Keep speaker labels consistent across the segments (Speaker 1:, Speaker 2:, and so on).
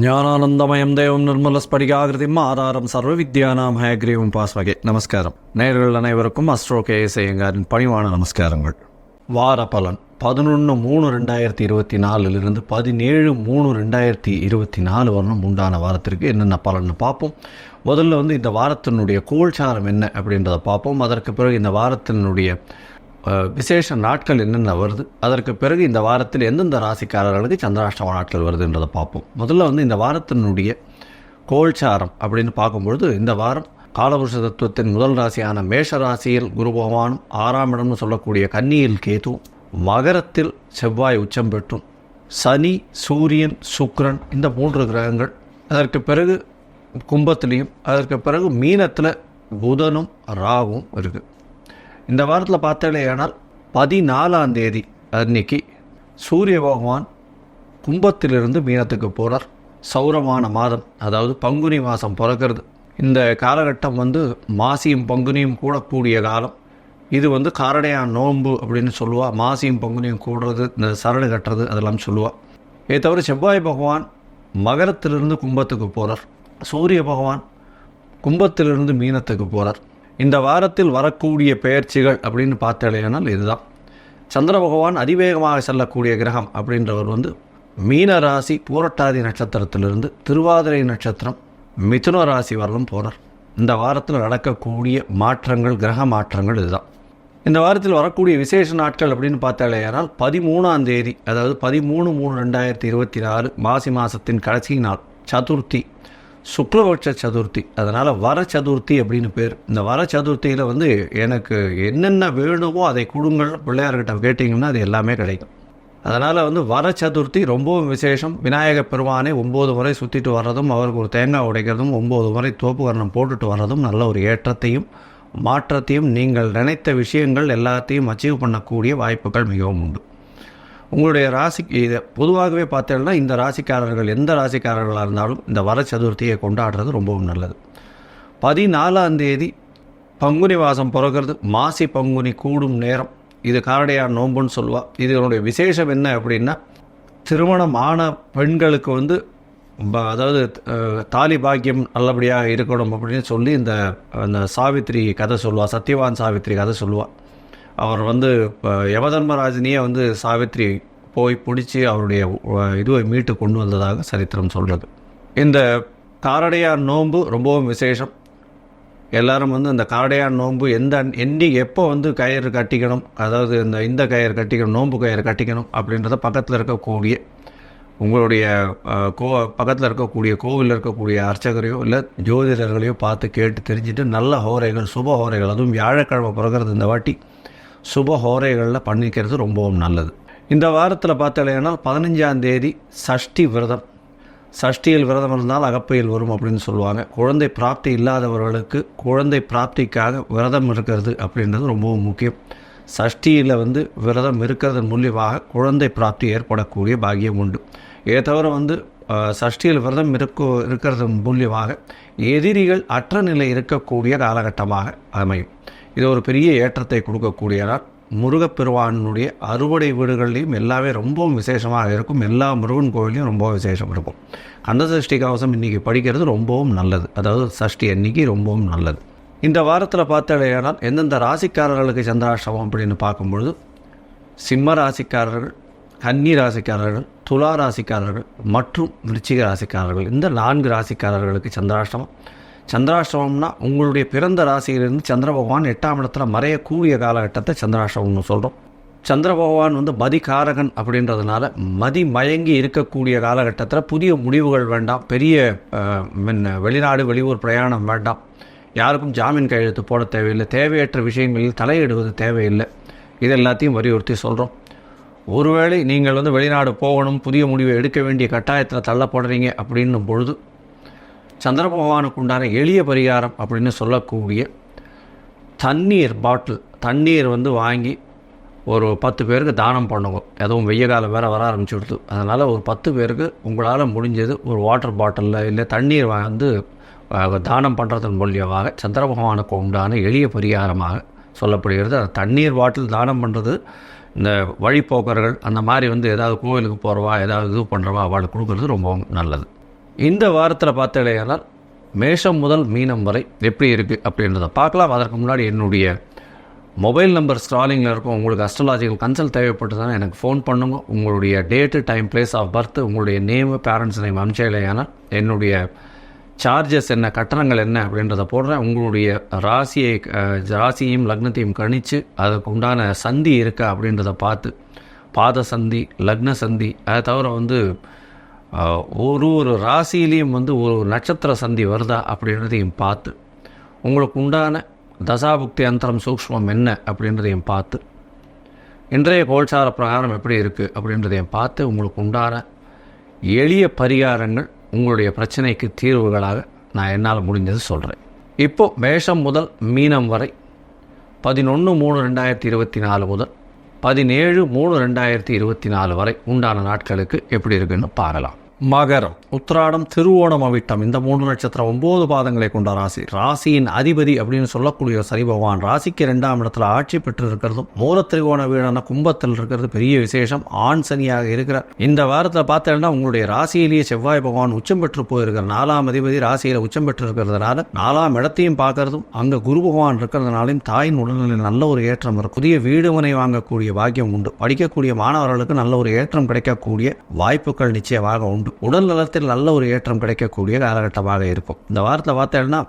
Speaker 1: ஞானானந்தமயம் தேவம் நிர்மலஸ்படிகாகிருதிம் ஆதாரம் சர்வ வித்யானாம் ஹயக்ரீவம் பாஸ்வகே. நமஸ்காரம். நேயர்கள் அனைவருக்கும் அஸ்ட்ரோ கேஎஸ் ஐயங்காரின் பணிவான நமஸ்காரங்கள். வார பலன் 11/3/2024 17/3/2024 வரணும் உண்டான வாரத்திற்கு என்னென்ன பலன்னு பார்ப்போம். முதல்ல இந்த வாரத்தினுடைய கோல்சாரம் என்ன அப்படின்றத பார்ப்போம். அதற்கு பிறகு இந்த வாரத்தினுடைய விசேஷ நாட்கள் என்னென்ன வருது, அதற்கு பிறகு இந்த வாரத்தில் எந்தெந்த ராசிக்காரர்களுக்கு சந்திராஷ்டம நாட்கள் வருதுன்றதை பார்ப்போம். முதல்ல இந்த வாரத்தினுடைய கோல்சாரம் அப்படின்னு பார்க்கும்பொழுது, இந்த வாரம் காலபுருஷ தத்துவத்தின் முதல் ராசியான மேஷ ராசியில் குரு பகவானும் 6ஆம் இடம்னு சொல்லக்கூடிய கன்னியில் கேது, மகரத்தில் செவ்வாய் உச்சம் பெற்றும், சனி சூரியன் சுக்கிரன் இந்த 3 கிரகங்கள், அதற்கு பிறகு கும்பத்திலையும், அதற்கு பிறகு மீனத்தில் புதனும் ராகும் இருக்குது. இந்த வாரத்தில் பார்த்தாலேயானால் 14ஆம் தேதி அன்னைக்கு சூரிய பகவான் கும்பத்திலிருந்து மீனத்துக்கு போகிறார். சௌரமான மாதம், அதாவது பங்குனி மாதம் பிறக்கிறது. இந்த காலகட்டம் மாசியும் பங்குனியும் கூடக்கூடிய காலம். இது காரடையான் நோன்பு அப்படின்னு சொல்லுவாள். மாசியும் பங்குனியும் கூடுறது, இந்த சரடு கட்டுறது அதெல்லாம் சொல்லுவாள். இதை தவிர செவ்வாய் பகவான் மகரத்திலிருந்து கும்பத்துக்கு போகிறார். சூரிய பகவான் கும்பத்திலிருந்து மீனத்துக்கு போகிறார். இந்த வாரத்தில் வரக்கூடிய பெயர்ச்சிகள் அப்படின்னு பார்த்தாலேனால் இதுதான். சந்திர பகவான் அதிவேகமாக செல்லக்கூடிய கிரகம் அப்படின்றவர் மீன ராசி பூரட்டாதி நட்சத்திரத்திலிருந்து திருவாதிரை நட்சத்திரம் மிதுன ராசி வரலும் போகிறார். இந்த வாரத்தில் நடக்கக்கூடிய மாற்றங்கள், கிரக மாற்றங்கள் இதுதான். இந்த வாரத்தில் வரக்கூடிய விசேஷ நாட்கள் அப்படின்னு பார்த்தாலேயானால் 13ஆம் தேதி, அதாவது 13/3/2024 மாசி மாதத்தின் கடைசி நாள் சதுர்த்தி, சுக்லபட்ச சதுர்த்தி. அதனால் வர சதுர்த்தி அப்படின்னு பேர். இந்த வர சதுர்த்தியில் எனக்கு என்னென்ன வேணுமோ அதை கொடுங்கள் பிள்ளையார்கிட்ட கேட்டிங்கன்னா அது எல்லாமே கிடைக்கும். அதனால் வர சதுர்த்தி ரொம்பவும் விசேஷம். விநாயகப் பெருமானை 9 முறை சுற்றிட்டு வர்றதும், அவருக்கு ஒரு தேங்காய் உடைக்கிறதும், 9 முறை தோப்பு கரணம் போட்டுட்டு வர்றதும் நல்ல ஒரு ஏற்றத்தையும் மாற்றத்தையும், நீங்கள் நினைத்த விஷயங்கள் எல்லாத்தையும் அச்சீவ் பண்ணக்கூடிய வாய்ப்புகள் மிகவும் உண்டு. உங்களுடைய ராசிக்கு இதை பொதுவாகவே பார்த்தீங்கன்னா இந்த ராசிக்காரர்கள் எந்த ராசிக்காரர்களாக இருந்தாலும் இந்த வர சதுர்த்தியை கொண்டாடுறது ரொம்பவும் நல்லது. 14ஆம் தேதி பங்குனி மாதம் பிறக்கிறது. மாசி பங்குனி கூடும் நேரம். இது காரடையார் நோன்புன்னு சொல்லுவாள். இதனுடைய விசேஷம் என்ன அப்படின்னா, திருமணம் ஆன பெண்களுக்கு அதாவது தாலி பாக்கியம் நல்லபடியாக இருக்கணும் அப்படின்னு சொல்லி அந்த சாவித்திரி கதை சொல்லுவாள். சத்யவான் சாவித்திரி கதை சொல்லுவாள். அவர் யமதர்மராஜினியே சாவித்திரி போய் பிடிச்சி அவருடைய இதுவை மீட்டு கொண்டு வந்ததாக சரித்திரம் சொல்கிறது. இந்த காரடையார் நோன்பு ரொம்பவும் விசேஷம். எல்லாரும் இந்த காரடையார் நோன்பு எப்போ கயிறு கட்டிக்கணும், அதாவது இந்த கயிறு கட்டிக்கணும், நோன்பு கயிறு கட்டிக்கணும் அப்படின்றத பக்கத்தில் இருக்கக்கூடிய உங்களுடைய பக்கத்தில் இருக்கக்கூடிய கோவிலில் இருக்கக்கூடிய அர்ச்சகரையோ இல்லை ஜோதிடர்களையோ பார்த்து கேட்டு தெரிஞ்சுட்டு நல்ல ஹோரைகள், சுப ஹோரைகள், அதுவும் வியாழக்கிழமை பிறகுறது இந்த வாட்டி சுப ஹோரைகளில் பண்ணிக்கிறது ரொம்பவும் நல்லது. இந்த வாரத்தில் பார்த்தாலேனா 15ஆம் தேதி சஷ்டி விரதம். சஷ்டியில் விரதம் இருந்தால் அகப்பையில் வரும் அப்படின்னு சொல்லுவாங்க. குழந்தை பிராப்தி இல்லாதவர்களுக்கு குழந்தை பிராப்திக்காக விரதம் இருக்கிறது அப்படின்றது ரொம்பவும் முக்கியம். சஷ்டியில் விரதம் இருக்கிறதன் மூலியமாக குழந்தை பிராப்தி ஏற்படக்கூடிய பாக்கியம் உண்டு. இதை தவிர சஷ்டியில் விரதம் இருக்கிறதன் மூலியமாக எதிரிகள் அற்ற நிலை இருக்கக்கூடிய காலகட்டமாக அமையும். இது ஒரு பெரிய ஏற்றத்தை கொடுக்கக்கூடியதால் முருகப்பெருமானுடைய அறுவடை வீடுகள்லையும் எல்லாமே ரொம்பவும் விசேஷமாக இருக்கும். எல்லா முருகன் கோவிலையும் ரொம்ப விசேஷம் இருக்கும். கந்த சஷ்டி கவசம் இன்றைக்கி படிக்கிறது ரொம்பவும் நல்லது. அதாவது சஷ்டி அன்னைக்கு ரொம்பவும் நல்லது. இந்த வாரத்தில் பார்த்தாலேயானால் எந்தெந்த ராசிக்காரர்களுக்கு சந்திராஷ்டமம் அப்படின்னு பார்க்கும்பொழுது, சிம்ம ராசிக்காரர்கள், கன்னி ராசிக்காரர்கள், துலா ராசிக்காரர்கள் மற்றும் விருச்சிக ராசிக்காரர்கள், இந்த 4 ராசிக்காரர்களுக்கு சந்திராஷ்டமம். சந்திராஷ்டமம்னா உங்களுடைய பிறந்த ராசியிலிருந்து சந்திர பகவான் 8ஆம் இடத்துல மறையக்கூடிய காலகட்டத்தை சந்திராஷ்டமம்னு சொல்கிறோம். சந்திர பகவான் மதிகாரகன் அப்படின்றதுனால மதி மயங்கி இருக்கக்கூடிய காலகட்டத்தில் புதிய முடிவுகள் வேண்டாம். பெரிய வெளிநாடு வெளியூர் பிரயாணம் வேண்டாம். யாருக்கும் ஜாமீன் கையெழுத்து போட தேவையில்லை. தேவையற்ற விஷயங்களில் தலையிடுவது தேவையில்லை. இது எல்லாத்தையும் வலியுறுத்தி சொல்கிறோம். ஒருவேளை நீங்கள் வெளிநாடு போகணும், புதிய முடிவை எடுக்க வேண்டிய கட்டாயத்தில் தள்ளப்படுறீங்க அப்படின்னும் பொழுது சந்திர பகவானுக்கு உண்டான எளிய பரிகாரம் அப்படின்னு சொல்லக்கூடிய தண்ணீர் பாட்டில், தண்ணீர் வாங்கி ஒரு 10 பேருக்கு தானம் பண்ணுங்க. அதுவும் வெய்ய காலம் வேறு வர ஆரம்பிச்சுடுது. அதனால் ஒரு 10 பேருக்கு உங்களால் முடிஞ்சது ஒரு வாட்டர் பாட்டிலில் இல்லை தண்ணீர் தானம் பண்ணுறதன் மூலியமாக சந்திர பகவானுக்கு உண்டான எளிய பரிகாரமாக சொல்லப்படுகிறது. அந்த தண்ணீர் பாட்டில் தானம் பண்ணுறது இந்த வழிப்போக்கர்கள் அந்த மாதிரி ஏதாவது கோவிலுக்கு போகிறவா, ஏதாவது இது பண்ணுறவா அவளுக்கு கொடுக்குறது ரொம்பவும் நல்லது. இந்த வாரத்தில் பார்த்தீங்கன்னா மேஷம் முதல் மீனம் வரை எப்படி இருக்குது அப்படின்றத பார்க்கலாம். அதற்கு முன்னாடி என்னுடைய மொபைல் நம்பர் ஸ்க்ராலிங்கில் இருக்கும். உங்களுக்கு அஸ்ட்ராலாஜிக்கல் கன்சல்ட் தேவைப்பட்டதுன்னா எனக்கு ஃபோன் பண்ணுங்க. உங்களுடைய date, time, place of birth, உங்களுடைய நேமு, பேரண்ட்ஸ் நேம் அனுப்பிச்சேன்னா என்னுடைய சார்ஜஸ் என்ன, கட்டணங்கள் என்ன அப்படின்றத போடுறேன். உங்களுடைய ராசியையும் லக்னத்தையும் கணித்து அதுக்கு உண்டான சந்தி இருக்கா அப்படின்றத பார்த்து, பாத சந்தி, லக்ன சந்தி, அதை தவிர ஒரு ராசியிலையும் ஒரு நட்சத்திர சந்தி வருதா அப்படின்றதையும் பார்த்து, உங்களுக்கு உண்டான தசாபுக்தி அந்தரம் சூக்ஷ்மம் என்ன அப்படின்றதையும் பார்த்து, இன்றைய கோல்சார பிரகாரம் எப்படி இருக்குது அப்படின்றதையும் பார்த்து, உங்களுக்கு உண்டான எளிய பரிகாரங்கள் உங்களுடைய பிரச்சனைக்கு தீர்வுகளாக நான் என்னால் முடிஞ்சது சொல்கிறேன். இப்போது மேஷம் முதல் மீனம் வரை 11/3/2024 முதல் 17/3/2024 வரை உண்டான நாட்களுக்கு எப்படி இருக்குன்னு பார்க்கலாம். மகரம், உத்திராடம், திருவோணம், அவிட்டம் இந்த 3 நட்சத்திரம் 9 பாதங்களை கொண்ட ராசி. ராசியின் அதிபதி அப்படின்னு சொல்லக்கூடிய சனி பகவான் ராசிக்கு 2ஆம் இடத்துல ஆட்சி பெற்று இருக்கிறதும் மூலத்திரிகோண வீடான கும்பத்தில் இருக்கிறது பெரிய விசேஷம். ஆண் சனியாக இருக்கிறார். இந்த வாரத்தில் பார்த்தீங்கன்னா உங்களுடைய ராசியிலேயே செவ்வாய் பகவான் உச்சம் பெற்று போயிருக்கிறார். 4ஆம் அதிபதி ராசியில் உச்சம் பெற்று இருக்கிறதுனால 4ஆம் இடத்தையும் பார்க்கறதும் அங்கே குரு பகவான் இருக்கிறதுனாலையும் தாயின் உடல்நிலை நல்ல ஒரு ஏற்றம் இருக்கும். புதிய வீடு மனை வாங்கக்கூடிய பாக்கியம் உண்டு. படிக்கக்கூடிய மாணவர்களுக்கு நல்ல ஒரு ஏற்றம் கிடைக்கக்கூடிய வாய்ப்புகள் நிச்சயமாக உண்டு. உடல் நலத்தில் நல்ல ஒரு ஏற்றம் கிடைக்கக்கூடிய காலகட்டமாக இருக்கும். இந்த வாரத்தில் பார்த்தீங்கன்னா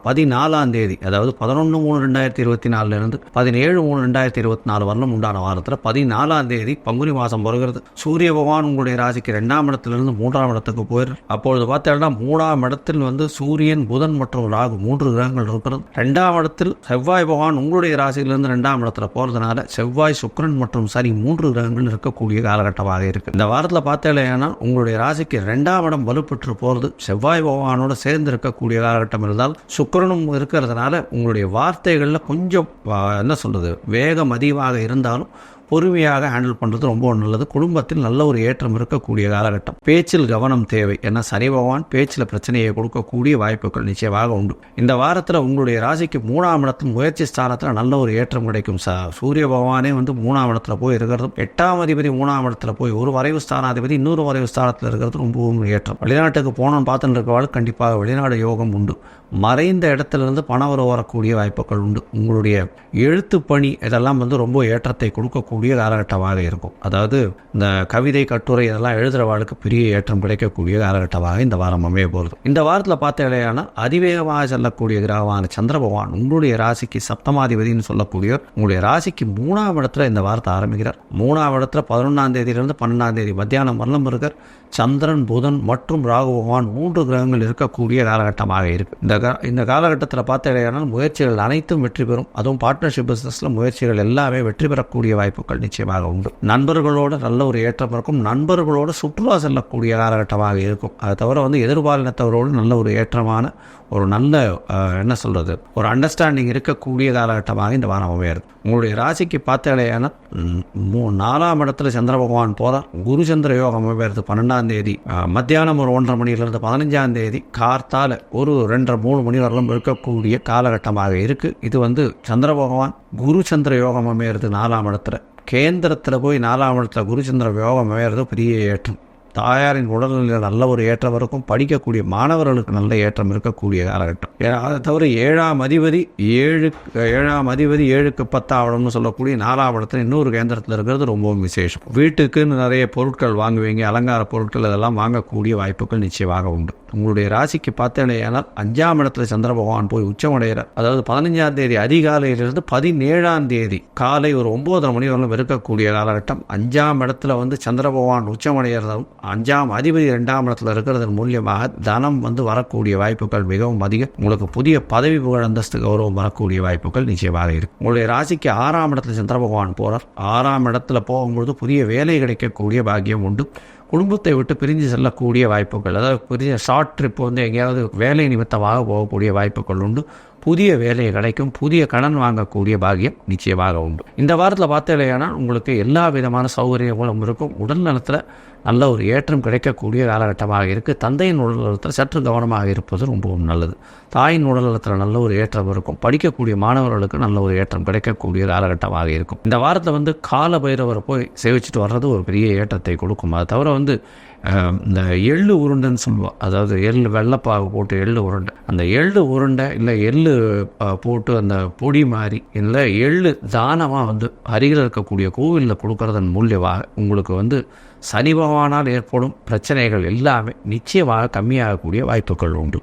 Speaker 1: 14ஆம் தேதி, அதாவது 11/3/2024 17/3/2024 வரலும் உண்டான வாரத்தில் 14ஆம் தேதி பங்குனி மாதம் வருகிறது. சூரிய பகவான் உங்களுடைய ராசிக்கு 2ஆம் இடத்திலிருந்து 3ஆம் இடத்துக்கு போயிடுறார். அப்பொழுது பார்த்தீங்கன்னா 3ஆம் இடத்தில் சூரியன், புதன் மற்றும் ராகு 3 கிரகங்கள் இருக்கிறது. 2ஆம் இடத்தில் செவ்வாய் பகவான் உங்களுடைய ராசியிலிருந்து 2ஆம் இடத்துல போகிறதுனால செவ்வாய், சுக்கிரன் மற்றும் சனி 3 கிரகங்கள் இருக்கக்கூடிய காலகட்டமாக இருக்கு. இந்த வாரத்தில் பார்த்தீங்கன்னா உங்களுடைய ராசிக்கு 2ஆம் இடம் வலுப்பெற்று போகிறது. செவ்வாய் பகவானோட சேர்ந்து இருக்கக்கூடிய காலகட்டம் இருந்தால் சுக்கிரனும் இருக்கிறதுனால உங்களுடைய வார்த்தைகளில் கொஞ்சம் வேகம் அதிகமாக இருந்தாலும் பொறுமையாக ஹேண்டில் பண்ணுறது ரொம்ப நல்லது. குடும்பத்தில் நல்ல ஒரு ஏற்றம் இருக்கக்கூடிய காலகட்டம். பேச்சில் கவனம் தேவை. ஏன்னா சனி பகவான் பேச்சில் பிரச்சனையை கொடுக்கக்கூடிய வாய்ப்புகள் நிச்சயமாக உண்டு. இந்த வாரத்தில் உங்களுடைய ராசிக்கு 3ஆம் இடத்தில் முயற்சி ஸ்தானத்தில் நல்ல ஒரு ஏற்றம் கிடைக்கும். சூரிய பகவானே 3ஆம் இடத்துல போய் இருக்கிறதும் 8ஆம் அதிபதி 3ஆம் இடத்துல போய் ஒரு வரைவு ஸ்தானாதிபதி இன்னொரு வரைவு ஸ்தானத்தில் இருக்கிறது ரொம்பவும் ஏற்றம். வெளிநாட்டுக்கு போனோன்னு பார்த்துட்டு இருக்கவாள் கண்டிப்பாக வெளிநாடு யோகம் உண்டு. மறைந்த இடத்திலிருந்து பணம் வரக்கூடிய வாய்ப்புகள் உண்டு. உங்களுடைய எழுத்து பணி இதெல்லாம் ரொம்ப ஏற்றத்தை கொடுக்கக்கூடிய காலகட்டமாக இருக்கும். அதாவது இந்த கவிதை, கட்டுரை இதெல்லாம் எழுதுறவாளுக்கு பெரிய ஏற்றம் கிடைக்கக்கூடிய காலகட்டமாக இந்த வாரம் அமைய போகிறது. இந்த வாரத்தில் பார்த்தீங்கன்னா அதிவேகமாக செல்லக்கூடிய கிரகமான சந்திர பகவான் உங்களுடைய ராசிக்கு சப்தமாதிபதினு சொல்லக்கூடிய உங்களுடைய ராசிக்கு 3ஆம் இடத்துல இந்த வாரத்தை ஆரம்பிக்கிறார். 3ஆம் இடத்துல 11ஆம் தேதியிலிருந்து 12ஆம் தேதி மத்தியானம் வரலும் இருக்கார். சந்திரன், புதன் மற்றும் ராகு பகவான் 3 கிரகங்கள் இருக்கக்கூடிய காலகட்டமாக இருக்கு. இந்த காலகட்டத்தில் பார்த்தீங்கன்னா முயற்சிகள் அனைத்தும் வெற்றி பெறும். அதுவும் பார்ட்னர்ஷிப் பிசினஸ்ல முயற்சிகள் எல்லாமே வெற்றி பெறக்கூடிய வாய்ப்புகள் நிச்சயமாக உண்டு. நண்பர்களோட நல்ல ஒரு ஏற்றம் இருக்கும். நண்பர்களோட சுற்றுலா செல்லக்கூடிய காலகட்டமாக இருக்கும். அதை தவிர எதிர்பாலினத்தவரோடு நல்ல ஒரு ஏற்றமான ஒரு நல்ல ஒரு அண்டர்ஸ்டாண்டிங் இருக்கக்கூடிய காலகட்டமாக இந்த வாரம் அமையாது. உங்களுடைய ராசிக்கு பார்த்தீங்கன்னா 4ஆம் இடத்துல சந்திர பகவான் போறார். குரு சந்திர யோகம் அமைவது 12ஆம் தேதி மத்தியானம் ஒரு 1:30 மணியிலிருந்து 15ஆம் தேதி கார்த்தால ஒரு 2:30-3 மணி வரலும் இருக்கக்கூடிய காலகட்டமாக இருக்கு. இது சந்திர பகவான் குரு சந்திர யோகம் அமையிறது 4ஆம் இடத்துல. கேந்திரத்தில் போய் 4ஆம் இடத்துல குரு சந்திர யோகம் அமையிறது பெரிய ஏற்றம். தாயாரின் உடல்நிலையில் நல்ல ஒரு ஏற்றம் இருக்கும். படிக்கக்கூடிய மாணவர்களுக்கு நல்ல ஏற்றம் இருக்கக்கூடிய காலகட்டம். அதை தவிர 7ஆம் அதிபதி 7க்கு 10 சொல்லக்கூடிய 4ஆம் இடத்துல இன்னொரு கேந்திரத்தில் இருக்கிறது ரொம்பவும் விசேஷம். வீட்டுக்குன்னு நிறைய பொருட்கள் வாங்குவீங்க, அலங்கார பொருட்கள் இதெல்லாம் வாங்கக்கூடிய வாய்ப்புகள் நிச்சயமாக உண்டு. உங்களுடைய ராசிக்கு பார்த்தீங்கன்னா 5ஆம் இடத்துல சந்திர பகவான் போய் உச்சமடைகிறார். அதாவது 15ஆம் தேதி அதிகாலையிலிருந்து 17ஆம் தேதி காலை ஒரு 9:30 மணி வரலும் இருக்கக்கூடிய காலகட்டம். 5ஆம் இடத்துல சந்திர பகவான் உச்சமடைகிறதும் 5ஆம் அதிபதி 2ஆம் இடத்துல இருக்கிறதன் மூலியமாக தனம் வரக்கூடிய வாய்ப்புகள் மிகவும் அதிகம். உங்களுக்கு புதிய பதவி, புகழ், அந்தஸ்து, கௌரவம் வரக்கூடிய வாய்ப்புகள் நிச்சயமாக இருக்கு. உங்களுடைய ராசிக்கு 6ஆம் இடத்துல சந்திர பகவான் போறார். 6ஆம் இடத்துல போகும்போது புதிய வேலை கிடைக்கக்கூடிய பாக்கியம் உண்டு. குடும்பத்தை விட்டு பிரிஞ்சு செல்லக்கூடிய வாய்ப்புகள், அதாவது பெரிய ஷார்ட் ட்ரிப் எங்கேயாவது வேலை நிமித்தமாக போகக்கூடிய வாய்ப்புகள் உண்டு. புதிய வேலை கிடைக்கும். புதிய கடன் வாங்கக்கூடிய பாக்கியம் நிச்சயமாக உண்டு. இந்த வாரத்தில் பார்த்தீங்கன்னா உங்களுக்கு எல்லா விதமான சௌகரியங்களும் இருக்கும். உடல் நலத்தில் நல்ல ஒரு ஏற்றம் கிடைக்கக்கூடிய காலகட்டமாக இருக்குது. தந்தையின் உடல் நலத்தில் சற்று கவனமாக இருப்பது ரொம்பவும் நல்லது. தாயின் உடல் நலத்தில் நல்ல ஒரு ஏற்றம் இருக்கும். படிக்கக்கூடிய மாணவர்களுக்கு நல்ல ஒரு ஏற்றம் கிடைக்கக்கூடிய காலகட்டமாக இருக்கும். இந்த வாரத்தில் கால பைரவரை போய் சேவிச்சுட்டு வர்றது ஒரு பெரிய ஏற்றத்தை கொடுக்கும். அதை தவிர இந்த எள்ளு உருண்டைன்னு சொல்லுவோம். அதாவது வெள்ளைப்பாகு போட்டு எள்ளு உருண்டை, அந்த எள்ளு உருண்டை இல்லை எள்ளு போட்டு அந்த பொடி மாதிரி இல்லை எள்ளு தானமாக வந்து அருகில் இருக்கக்கூடிய கோவிலில் கொடுக்கறதன் மூலியமாக உங்களுக்கு வந்து சனி பகவானால் ஏற்படும் பிரச்சனைகள் எல்லாமே நிச்சயமாக கம்மியாகக்கூடிய வாய்ப்புகள் உண்டு.